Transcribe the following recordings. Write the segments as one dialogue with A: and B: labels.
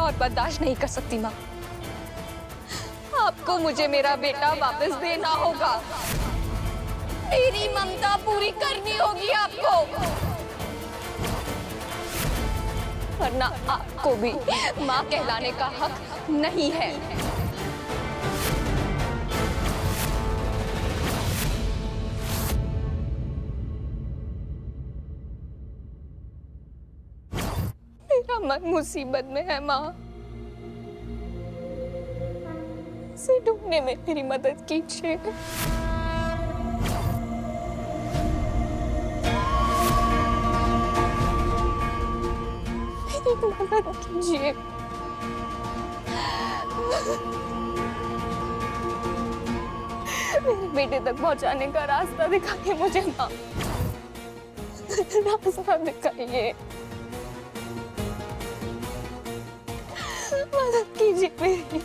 A: और बर्दाश्त नहीं कर सकती माँ। आपको मुझे मेरा बेटा वापस देना होगा। मेरी ममता पूरी करनी होगी आपको, वरना आपको भी माँ कहलाने का हक नहीं है। मेरा मन मुसीबत में है माँ, इसे ढूंढने में मेरी मदद कीजिए। मेरी मदद कीजिए। मेरे बेटे तक पहुंचाने का रास्ता दिखाइए मुझे माँ, रास्ता दिखाइए, मदद कीजिए मेरी।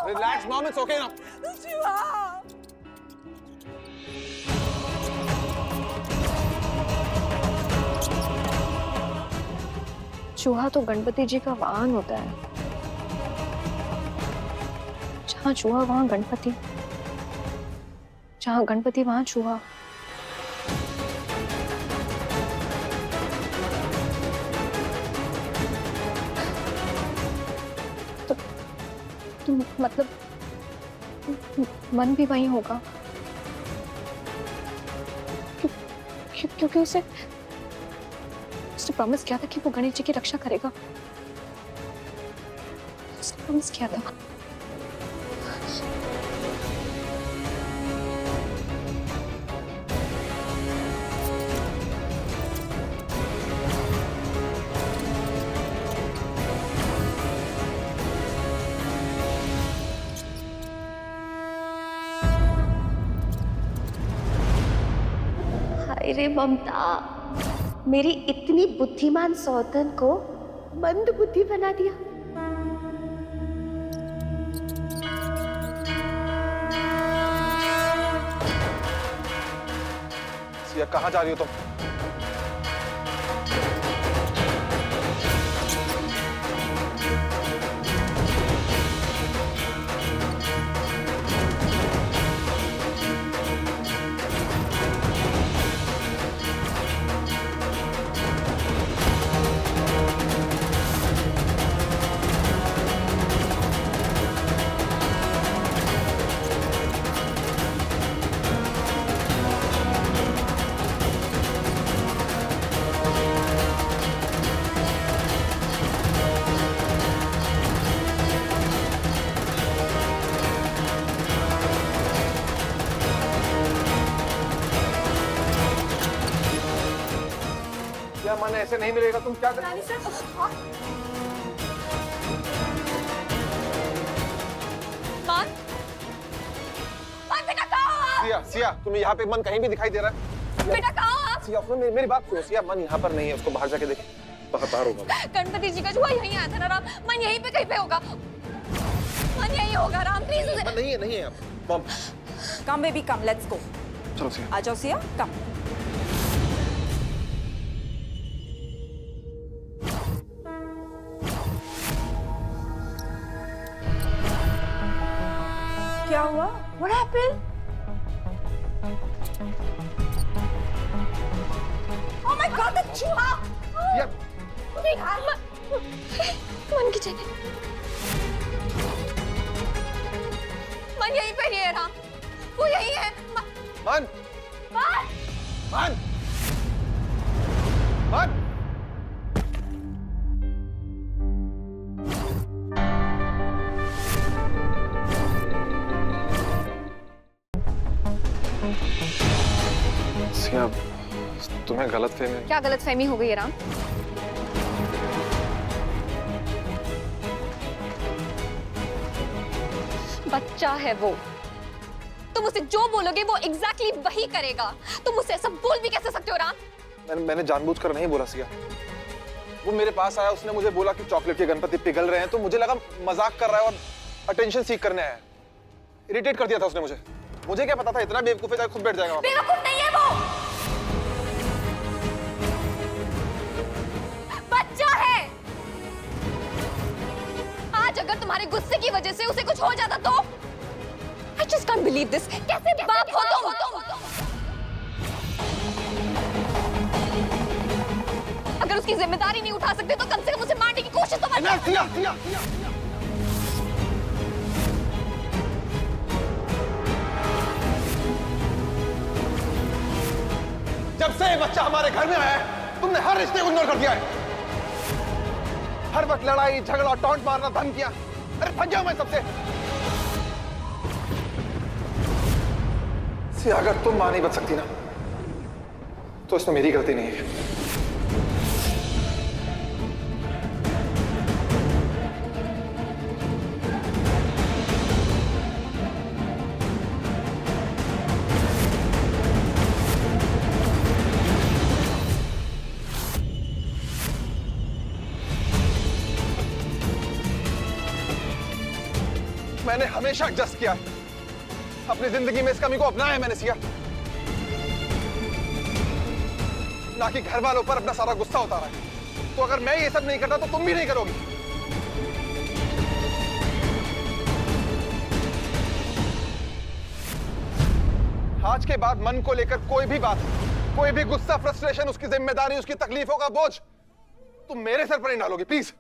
B: Relax, Mom. It's okay now.
A: चूहा तो गणपति जी का वाहन होता है। जहाँ चूहा वहाँ गणपति, जहाँ गणपति वहाँ चूहा। तो मतलब मन भी वही होगा, क्योंकि उसने प्रॉमिस किया था कि वो गणेश जी की रक्षा करेगा। उसने प्रॉमिस किया था।
C: अरे ममता, मेरी इतनी बुद्धिमान सौतन को मंद बुद्धि बना दिया।
B: सिया, कहाँ जा रही हो तुम? क्या मन ऐसे नहीं मिलेगा? तुम क्या करोगे?
A: बेटा कहाँ हो आप?
B: सिया, सिया, तुम्हें यहाँ पे मन कहीं भी दिखाई दे रहा है?
A: बेटा कहाँ हो आप?
B: सिया, मेरी बात सुनो। सिया, मन यहाँ पर नहीं है, उसको बाहर जाके देखे, बाहर होगा।
A: गणपति जी का चूहा यहीं आया था ना राम, मन यहीं पे कहीं पे होगा, मन यहीं होगा राम, प्लीज।
B: नहीं है, नहीं है। Mom,
D: come baby come, let's go.
B: चलो सिया,
D: आ जाओ सिया, कम। क्या हुआ? What happened? Oh my God, the चूहा!
A: मन की जगह। मन यहीं पर ही है राम, वो यही है।
B: मन, मन, मन। सिया, तुम्हें गलतफहमी।
A: क्या गलतफहमी हो गई है राम? बच्चा है वो, तुम उसे जो बोलोगे वो एग्जैक्टली वही करेगा। तुम उसे ऐसा बोल भी कैसे सकते हो राम?
B: मैंने जानबूझकर नहीं बोला सिया। वो मेरे पास आया, उसने मुझे बोला कि चॉकलेट के गणपति पिघल रहे हैं, तो मुझे लगा मजाक कर रहा है और अटेंशन सीख करने आया है। इरिटेट कर दिया था उसने मुझे। मुझे क्या पता था इतना बेवकूफ है, खुद बैठ जाएगा।
A: बेवकूफ नहीं है वो, बच्चा है। आज अगर तुम्हारे गुस्से की वजह से उसे कुछ हो जाता तो I just can't believe this. कैसे बाप हो तुम? अगर उसकी जिम्मेदारी नहीं उठा सकते तो कम से कम उसे मारने की कोशिश तो मत करो।
B: जब से बच्चा हमारे घर में आया है, तुमने हर रिश्ते को इग्नोर कर दिया है। हर वक्त लड़ाई झगड़ा, टॉन्ट मारना, धमकियां। अरे थक गया मैं सबसे। सिया, अगर तुम मां नहीं बच सकती ना, तो इसमें मेरी गलती नहीं है। मैंने हमेशा एडजस्ट किया है, अपनी जिंदगी में इस कमी को अपनाया है मैंने सिया। ना कि घर वालों पर अपना सारा गुस्सा उतारा है। तो अगर मैं ये सब नहीं करता तो तुम भी नहीं करोगी। आज के बाद मन को लेकर कोई भी बात, कोई भी गुस्सा, फ्रस्ट्रेशन, उसकी जिम्मेदारी, उसकी तकलीफों का बोझ तुम मेरे सर पर नहीं डालोगी, प्लीज।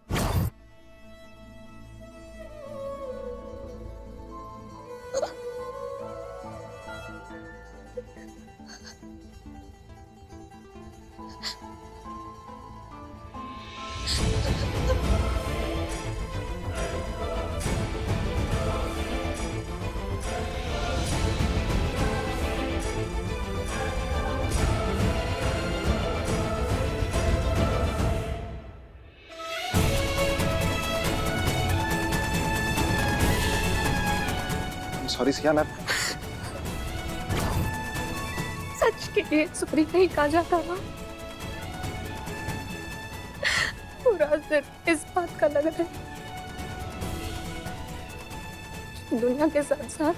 B: सॉरी सिया, मैं
A: सच के लिए सॉरी नहीं कहा जाता ना। पूरा सिर्फ इस बात का लग रहा है दुनिया के साथ साथ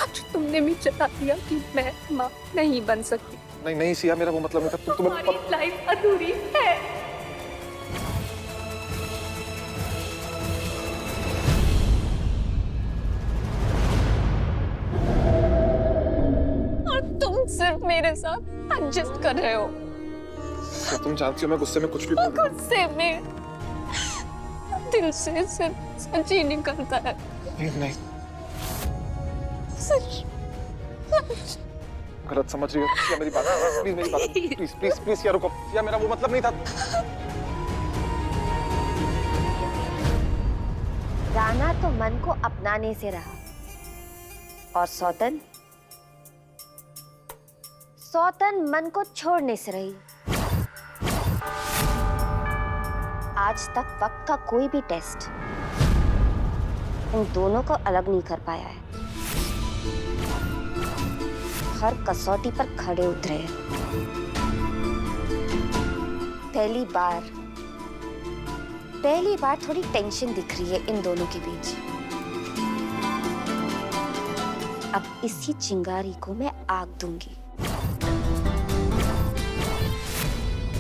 A: आज तुमने भी चला दिया कि मैं माँ नहीं बन सकती।
B: नहीं नहीं सिया, मेरा वो मतलब नहीं था।
A: तुम्हारी लाइफ अधूरी है। सिर्फ मेरे साथ एडजस्ट कर रहे हो।
B: तो तुम जानती हो मैं गुस्से में कुछ भी बोल रहा हूं।
A: गुस्से में दिल से सिर्फ सच ही निकलता है।
B: नहीं
A: सच
B: गलत समझ रही हो मेरी बात। प्लीज मेरी बात, प्लीज प्लीज प्लीज यार रुको। या मेरा वो मतलब नहीं था।
C: राना तो मन को अपनाने से रहा और सौतन मन को छोड़ने से रही। आज तक वक्त का कोई भी टेस्ट इन दोनों को अलग नहीं कर पाया है। हर कसौटी पर खड़े उतरे हैं। पहली बार थोड़ी टेंशन दिख रही है इन दोनों के बीच। अब इसी चिंगारी को मैं आग दूंगी।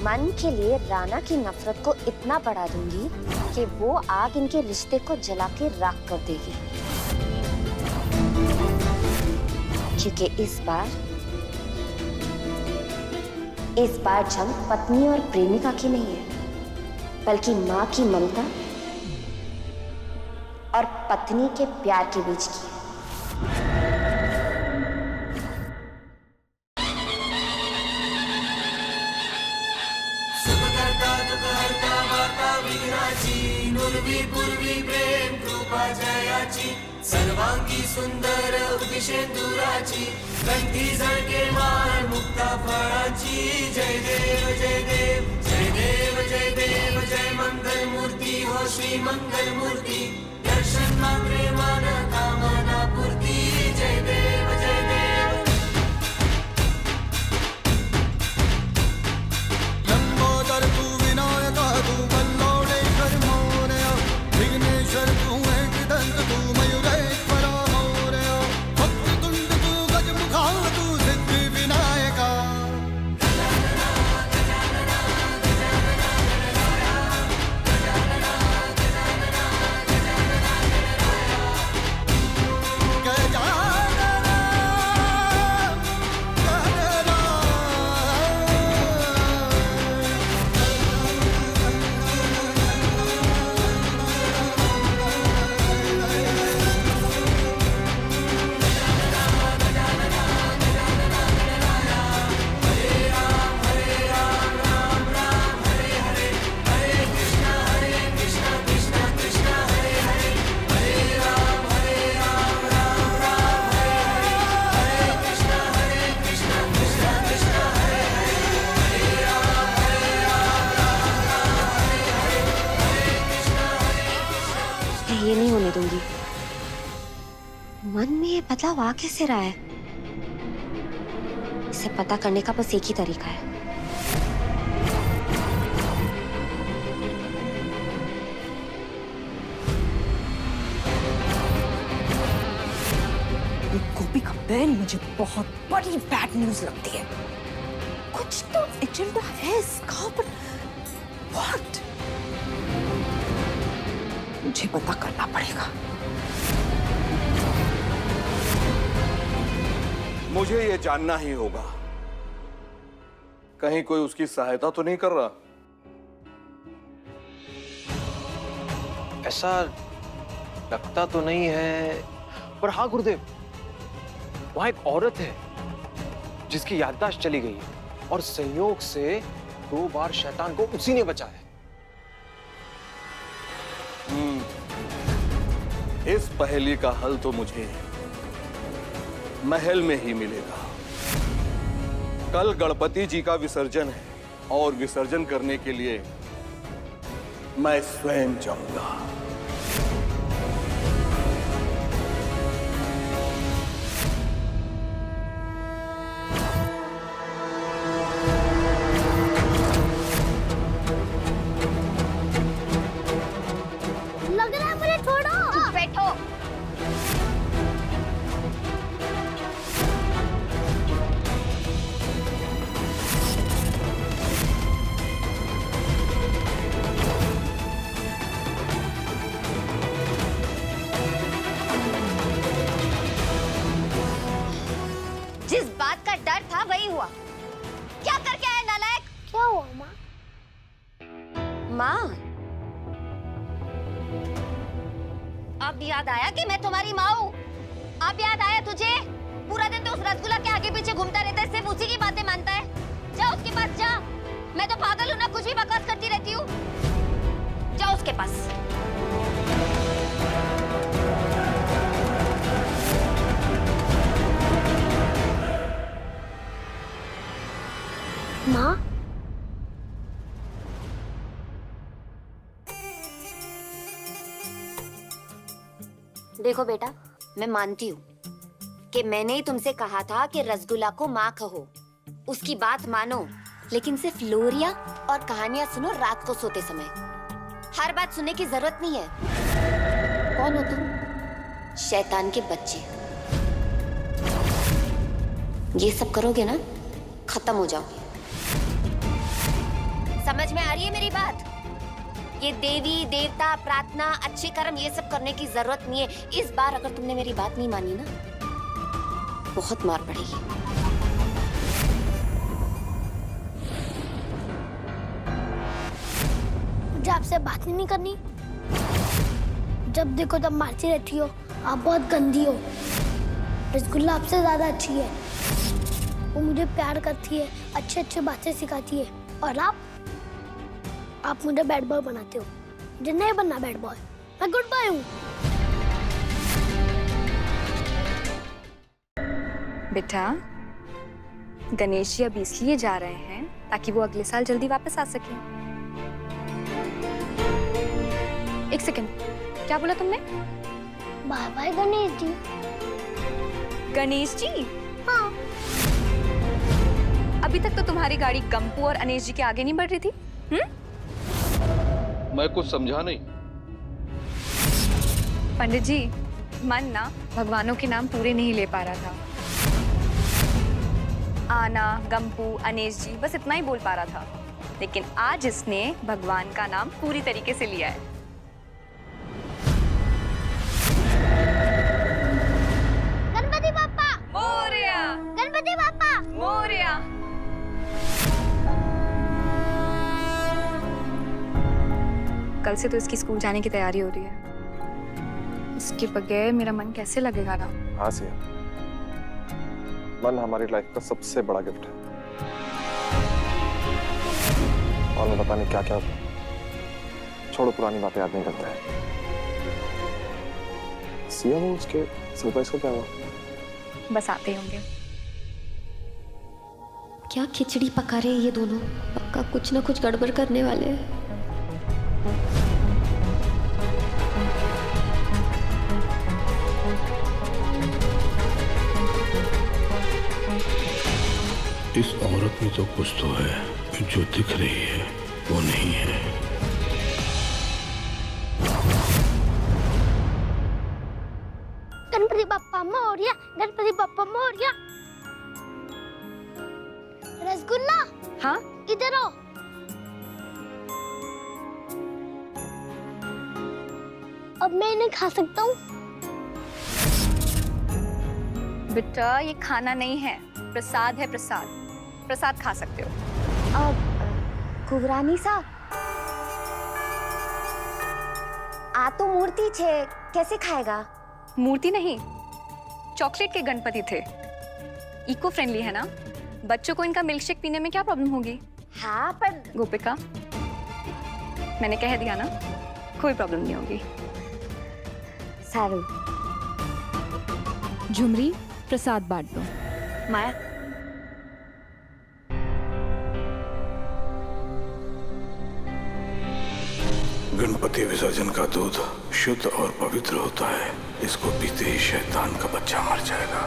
C: मन के लिए राना की नफरत को इतना बढ़ा दूंगी कि वो आग इनके रिश्ते को जला के राख कर देगी। क्योंकि इस बार जंग पत्नी और प्रेमिका की नहीं है, बल्कि माँ की ममता और पत्नी के प्यार के बीच की।
E: सर्वांगी सुंदर उदिशेंदुराची कंठी झळके माळ मुक्ता फळाची जय देव जय देव जय देव जय देव जय मंगल मूर्ती हो श्री मंगल मूर्ती दर्शन मात्रे मान कामना पूर्ती जय देव जय देव
F: लंबोदर तू विनायक तू बल्लोडेश्वर मोरया विघ्नेश्वर तू एकदंत तू मयूरेश्वर मोरया भक्ततुंड तू गजमुखा तू सिद्धि विनायका
C: ये नहीं होने दूंगी। मन में ये बदलाव आ कैसे रहा है? इसे पता करने का बस एक ही तरीका है।
D: ये गोपी का बहन मुझे बहुत बड़ी बैड न्यूज लगती है। कुछ तो एजेंडा है इसका, पर व्हाट? मुझे पता करना पड़ेगा।
G: मुझे ये जानना ही होगा, कहीं कोई उसकी सहायता तो नहीं कर रहा?
B: ऐसा लगता तो नहीं है, पर हाँ गुरुदेव, वहां एक औरत है जिसकी याददाश्त चली गई है और संयोग से 2 बार शैतान को उसी ने बचाया।
G: इस पहेली का हल तो मुझे महल में ही मिलेगा। कल गणपति जी का विसर्जन है और विसर्जन करने के लिए मैं स्वयं जाऊंगा।
C: लग रहा है मुझे छोड़ो। बैठो। जिस बात का डर था वही हुआ। क्या करके आया नालायक? क्या हुआ माँ? माँ, अब याद आया कि मैं तुम्हारी माँ हूँ? अब याद आया तुझे? पूरा दिन तो उस रसगुल्ला के आगे पीछे घूमता रहता है, सिर्फ उसी की बातें मानता है। जा उसके पास जा। मैं तो पागल हूँ ना, कुछ भी बकवास करती रहती हूँ। जा उसके पास। माँ, देखो बेटा, मैं मानती हूँ कि मैंने ही तुमसे कहा था कि रसगुल्ला को माँ कहो, उसकी बात मानो, लेकिन सिर्फ लोरिया और कहानियां सुनो रात को सोते समय। हर बात सुनने की जरूरत नहीं है। कौन हो तुम? शैतान के बच्चे। ये सब करोगे ना, खत्म हो जाओगे। समझ में आ रही है मेरी बात? ये देवी देवता प्रार्थना अच्छे कर्म ये सब करने की जरूरत नहीं है। इस बार अगर तुमने मेरी बात नहीं मानी ना, बहुत मार पड़ेगी।
H: मुझे आपसे बात ही नहीं करनी। जब देखो तब मारती रहती हो। आप बहुत गंदी हो। रसगुल्ला आपसे ज्यादा अच्छी है। वो मुझे प्यार करती है, अच्छे अच्छे बातें सिखाती है। और आप मुझे बैड बॉय बनाते हो। मुझे नहीं बनना बैड बॉय, मैं गुड बॉय हूँ।
A: बेटा, गणेश जी अब इसलिए जा रहे हैं ताकि वो अगले साल जल्दी वापस आ सके। एक सेकंड, क्या बोला तुमने?
H: Bye bye Ganesh ji.
A: गणेश जी?
H: हाँ।
A: अभी तक तो तुम्हारी गाड़ी गंपू और अनेश जी के आगे नहीं बढ़ रही थी।
G: मैं कुछ समझा नहीं।
A: पंडित जी, मन ना भगवानों के नाम पूरे नहीं ले पा रहा था। आना, गंपू, अनेश जी, बस इतना ही बोल पा रहा था। लेकिन आज इसने भगवान का नाम पूरी तरीके से लिया है।
H: गणपति बाप्पा
A: मोरया!
H: गणपति बाप्पा
A: मोरया! कल से तो इसकी स्कूल जाने की तैयारी हो रही है। इसके बगैर मेरा मन कैसे लगेगा ना?
B: हाँ सिया, मन हमारी लाइफ का सबसे बड़ा गिफ्ट है। और मैं पता नहीं क्या क्या, छोड़ो पुरानी बातें याद नहीं करता है। सिया, वो उसके सरप्राइज का क्या हुआ?
A: बस आते ही होंगे।
C: क्या खिचड़ी पका रहे हैं ये दोनों? पक्का कुछ ना कुछ गड़बड़ करने वाले हैं।
I: इस औरत में तो कुछ तो है, जो दिख रही है वो नहीं है।
H: गणपति बाप्पा मोरया, गणपति बाप्पा मोरया। रसगुल्ला,
A: हाँ?
H: इधर आओ। अब मैं इन्हें खा सकता हूँ?
A: बेटा, ये खाना नहीं है, प्रसाद है। प्रसाद प्रसाद खा सकते हो।
C: अब कुबरानी सा आ तो मूर्ति छे, कैसे खाएगा?
A: मूर्ति नहीं, चॉकलेट के गणपति थे। इको फ्रेंडली है ना, बच्चों को इनका मिल्कशेक पीने में क्या प्रॉब्लम होगी?
C: हाँ पर
A: गोपिका, मैंने कह दिया ना, कोई प्रॉब्लम नहीं होगी।
C: सारू।
D: झुमरी, प्रसाद बांट दो।
C: माया,
I: गणपति विसर्जन का दूध शुद्ध और पवित्र होता है। इसको पीते ही शैतान का बच्चा मर जाएगा।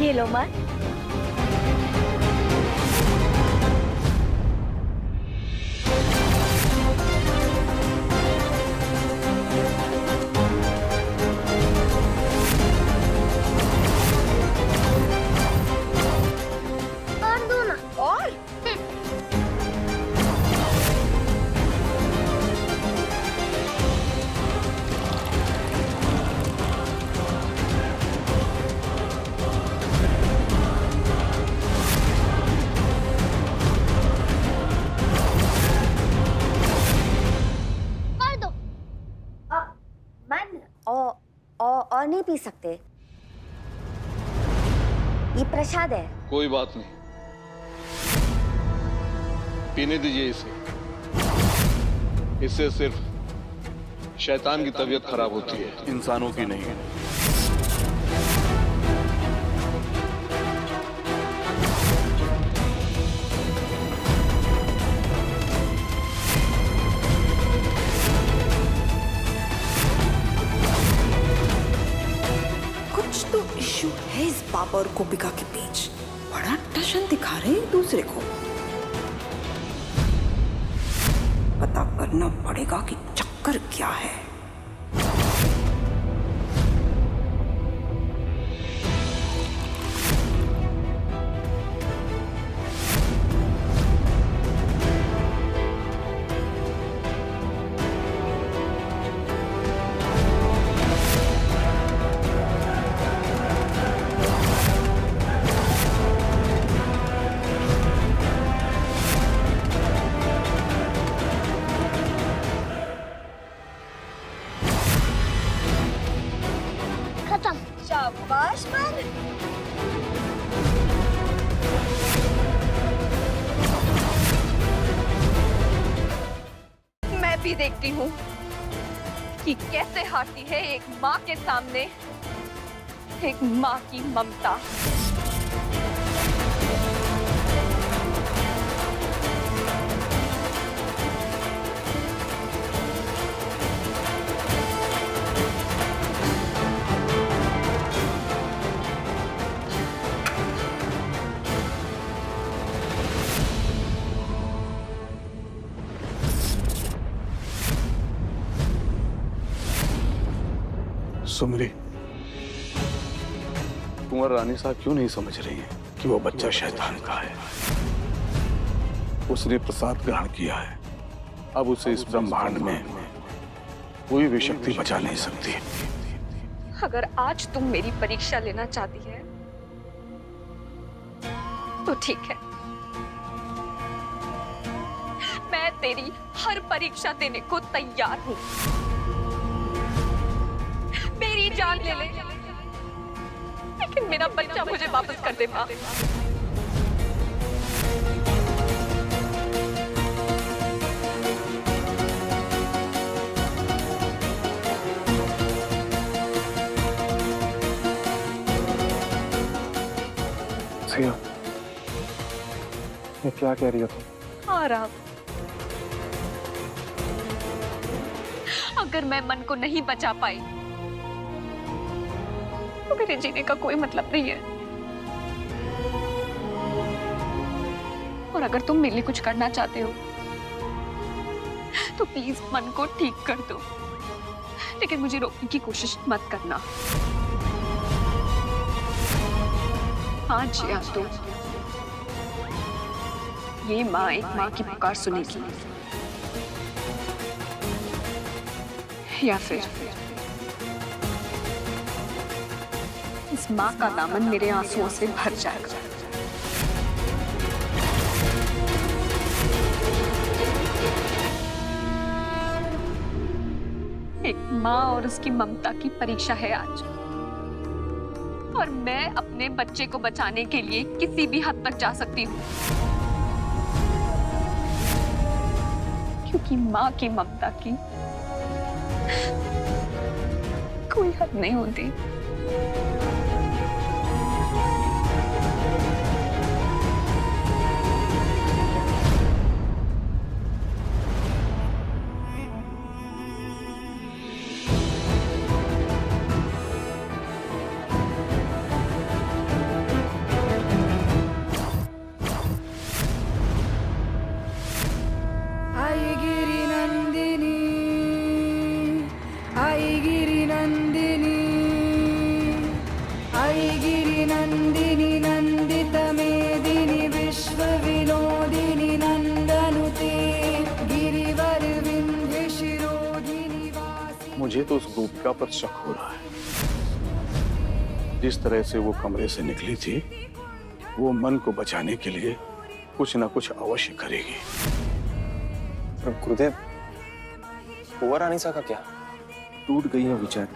C: ये लो माँ। और नहीं पी सकते, ये प्रसाद है।
G: कोई बात नहीं, पीने दीजिए इसे। इससे सिर्फ शैतान की तबीयत खराब होती है, इंसानों की नहीं।
D: कुछ तो इश्यू है इस बाबा और गोपिका के बीच। बड़ा टशन दिखा रहे हैं एक दूसरे को। पता करना पड़ेगा कि चक्कर क्या है।
A: भी देखती हूँ कि कैसे हारती है एक माँ के सामने एक माँ की ममता।
I: सुमरी, कुंवर रानी साहब क्यों नहीं समझ रही है कि वो बच्चा शैतान का है? उसने प्रसाद ग्रहण किया है, अब उसे इस ब्रह्मांड में कोई भी शक्ति बचा नहीं सकती।
A: अगर आज तुम मेरी परीक्षा लेना चाहती है तो ठीक है, मैं तेरी हर परीक्षा देने को तैयार हूं। मेरी जान ले ले, लेकिन मेरा बच्चा मुझे वापस कर दे माँ।
B: सिया, ये क्या कह रही हो तुम?
A: हाँ राम, अगर मैं मन को नहीं बचा पाई तो मेरे जीने का कोई मतलब नहीं है। और अगर तुम मेरे लिए कुछ करना चाहते हो तो प्लीज मन को ठीक कर दो, लेकिन मुझे रोकने की कोशिश मत करना। आज या तो ये माँ एक माँ की पुकार सुनेगी, या फिर इस माँ का दामन मेरे आंसुओं से भर जाएगा। एक माँ और उसकी ममता की परीक्षा है आज, और मैं अपने बच्चे को बचाने के लिए किसी भी हद तक जा सकती हूँ, क्योंकि माँ की ममता की कोई हद नहीं होती।
I: मुझे तो उस गोपिका पर शक हो रहा है। जिस तरह से वो कमरे से निकली थी, वो मन को बचाने के लिए कुछ ना कुछ अवश्य करेगी।
B: गुरुदेव, कुंवर रानी सा का क्या? टूट गई है बेचारी,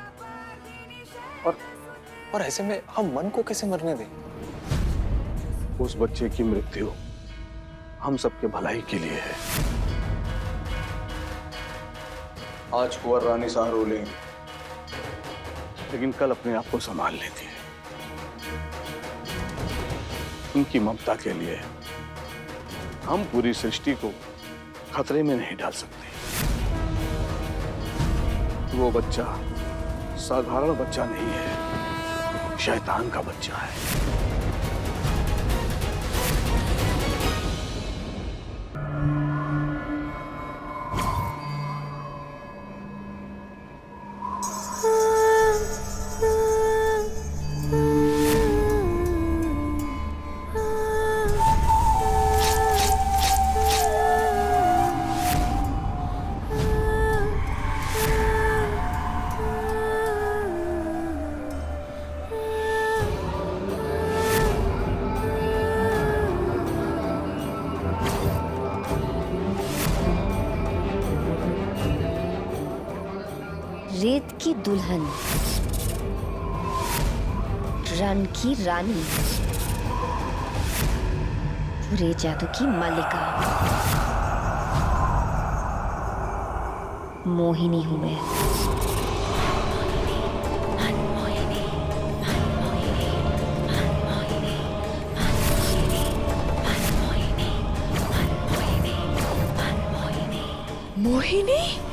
B: और ऐसे में हम मन को कैसे मरने दें?
I: उस बच्चे की मृत्यु हम सबके भलाई के लिए है। आज कुंवर रानी साहब रो लेंगे, लेकिन कल अपने आप को संभाल लेती है। उनकी ममता के लिए हम पूरी सृष्टि को खतरे में नहीं डाल सकते। वो बच्चा साधारण बच्चा नहीं है, शैतान का बच्चा है।
C: रेत की दुल्हन, रण की रानी, पूरे जादू की मालिका। मोहिनी हूँ मैं।
D: मोहिनी?